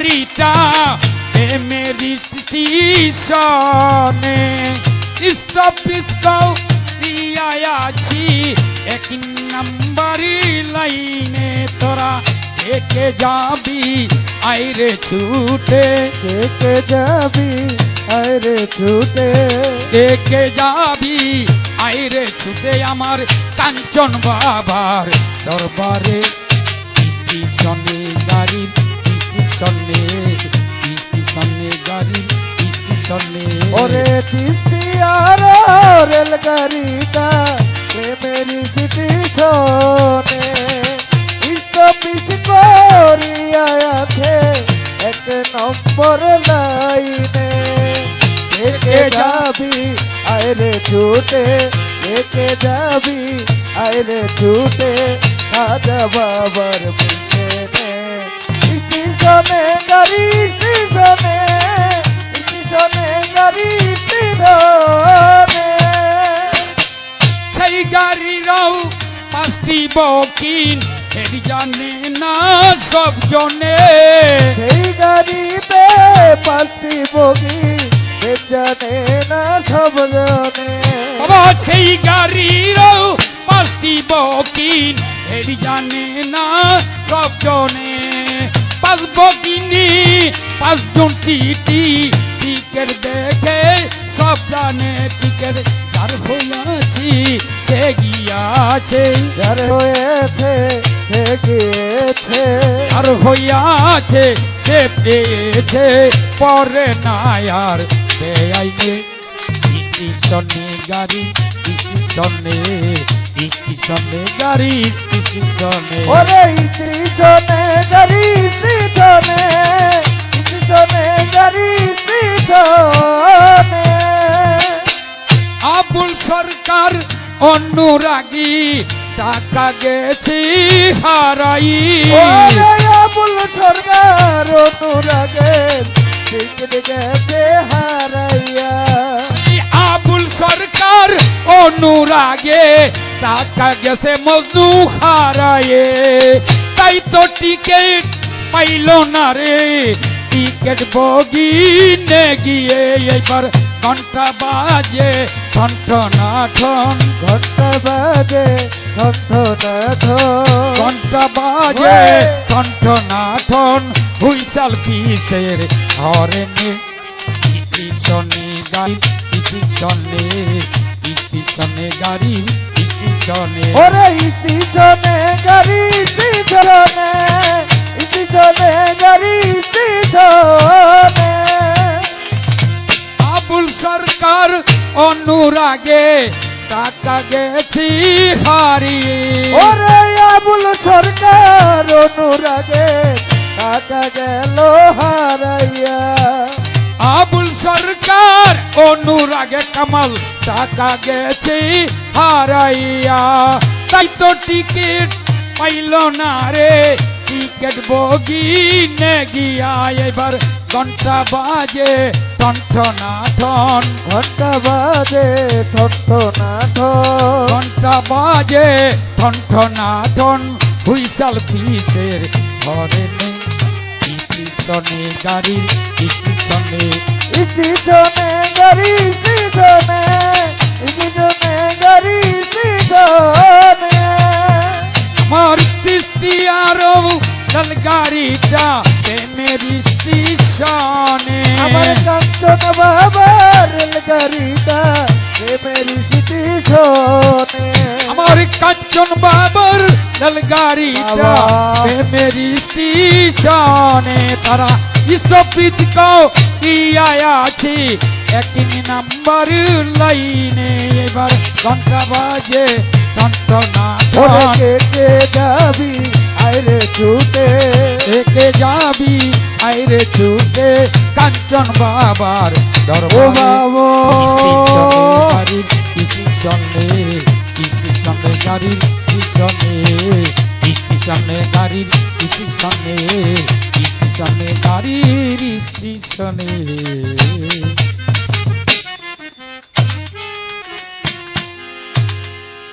গাড়িটা মেরি স্টেশনে স্টপ আছি 1 নম্বরি লাইনে তোরা একে যাবি আইরে ছুটে একে যাবি আইরে ছুটে একে যাবি আইরে ছুটে আমার কাঞ্চন বাবার দরবারে স্টেশনে গাড়ি স্টেশনে গাড়ি স্টেশনে ওরে তিস্তি আর রেলগাড়িটা প্রেমের স্টেশনে স্টপিস করিয়া আছে 1 নম্বর লাইনে একে যাবি আইরে ছুটে একে যাবি আইরে ছুটে রাজা বাবার পিছনে স্টেশনে গাড়ি স্টেশনে গাড়ি স্টেশনে সেই গাড়িরাও 5টি বকিন এর জানে না সব জনে সেই গাড়িতে 5টি বগি জানে না সব জনে বাবা সেই গাড়িরাও 5টি বকিন এর জানে না সব জনে 5 বকিনি 5 জন টিকেট দেখে সব জানে টিকেট যার হইয়াছি সে গিয়াছে যার হয়েছে সে গিয়েছে আর হইয়াছে সে পেয়েছে পরে না আর সে আইনে স্টেশনে গাড়ি স্টেশনে গাড়ি স্টেশনে ওরে স্টেশনে গাড়ি স্টেশনে গাড়ি স্টেশনে আবুল সরকার অনুরাগী টাকা গেছি হারাই ওরে আবুল সরকার অনুরাগে টিকিট গেছে হারাইয়া আবুল সরকার অনুরাগে টাকা গেছে মজনু হারায়ে তাই তো টিকিট পাইল না রে টিকিট বগিনে গিয়ে এবার ঘন্টা বাজে ঠন ঘন্টা বাজে ঘন্টা বাজে ঠন হুইসাল পিসের হরেনে স্টেশনে গাড়ি স্টেশনে গাড়ি স্টেশনে ওরে স্টেশনে গাড়ি স্টেশনে গাড়ি স্টেশনে আবুল সরকার অনুরাগে টাকা গেছি হারিয়ে ওরে আবুল সরকার অনুরাগে টাকা গেল হারাইয়া আবুল সরকার অনুরাগে কামাল টাকা গেছি হারাইয়া তাই তো টিকিট পাইল না রে টিকিট বগিনে গিয়া এবার ঘন্টা বাজে ঠন ঘন্টা বাজে ঘন্টা বাজে ঠন হুইসাল পিসের ঘরে নেই স্টেশনে গাড়ি স্টেশনে গাড়ি স্টেশনে গাড়ি স্টেশনে আমার সৃষ্টি আরো গাড়িটা মেরি স্টেশনে আমার কাঞ্চন বাবার রেলগাড়িটা মেরি স্টেশনে আমার কাঞ্চন বাবার রেলগাড়িটা মেরি স্টেশনে তারা স্টপিজ আছি 1 নম্বর লাইনে এবার ঘন্টা বাজে কে যাবি আইরে ছুটে একে যাবি আইরে ছুটে কাঞ্চন বাবার বাবা গাড়ির স্টেশনে গাড়ির স্টেশনে গাড়ির স্টেশনে গাড়ির স্টেশনে